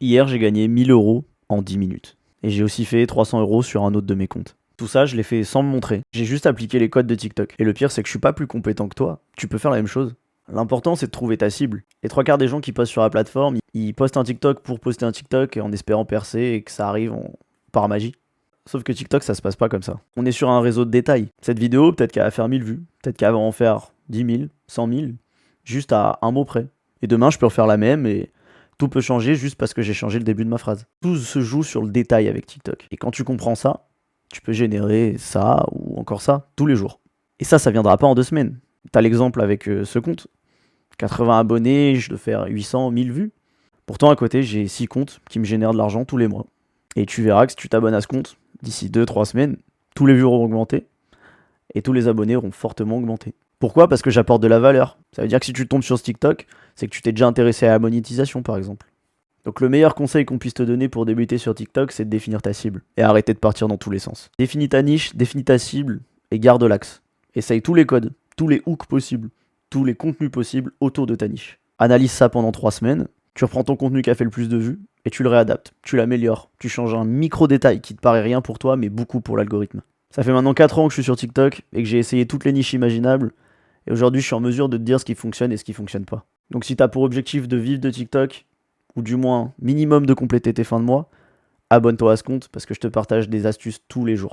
Hier, j'ai gagné 1 000 € en 10 minutes. Et j'ai aussi fait 300 € sur un autre de mes comptes. Tout ça, je l'ai fait sans me montrer. J'ai juste appliqué les codes de TikTok. Et le pire, c'est que je suis pas plus compétent que toi. Tu peux faire la même chose. L'important, c'est de trouver ta cible. Les trois quarts des gens qui postent sur la plateforme, ils postent un TikTok pour poster un TikTok en espérant percer et que ça arrive par magie. Sauf que TikTok, ça se passe pas comme ça. On est sur un réseau de détails. Cette vidéo, peut-être qu'elle va faire 1000 vues. Peut-être qu'elle va en faire 10 000, 100 000. Juste à un mot près. Et demain, je peux refaire la même et tout peut changer juste parce que j'ai changé le début de ma phrase. Tout se joue sur le détail avec TikTok. Et quand tu comprends ça, tu peux générer ça ou encore ça tous les jours. Et ça viendra pas en 2 semaines. T'as l'exemple avec ce compte. 80 abonnés, je dois faire 800, 1000 vues. Pourtant, à côté, j'ai 6 comptes qui me génèrent de l'argent tous les mois. Et tu verras que si tu t'abonnes à ce compte, d'ici 2-3 semaines, tous les vues auront augmenté et tous les abonnés auront fortement augmenté. Pourquoi? Parce que j'apporte de la valeur. Ça veut dire que si tu tombes sur ce TikTok, c'est que tu t'es déjà intéressé à la monétisation, par exemple. Donc le meilleur conseil qu'on puisse te donner pour débuter sur TikTok, c'est de définir ta cible et arrêter de partir dans tous les sens. Définis ta niche, définis ta cible et garde l'axe. Essaye tous les codes, tous les hooks possibles, tous les contenus possibles autour de ta niche. Analyse ça pendant 3 semaines, tu reprends ton contenu qui a fait le plus de vues et tu le réadaptes, tu l'améliores, tu changes un micro détail qui te paraît rien pour toi mais beaucoup pour l'algorithme. Ça fait maintenant 4 ans que je suis sur TikTok et que j'ai essayé toutes les niches imaginables et aujourd'hui je suis en mesure de te dire ce qui fonctionne et ce qui fonctionne pas. Donc si tu as pour objectif de vivre de TikTok, ou du moins minimum de compléter tes fins de mois, abonne-toi à ce compte parce que je te partage des astuces tous les jours.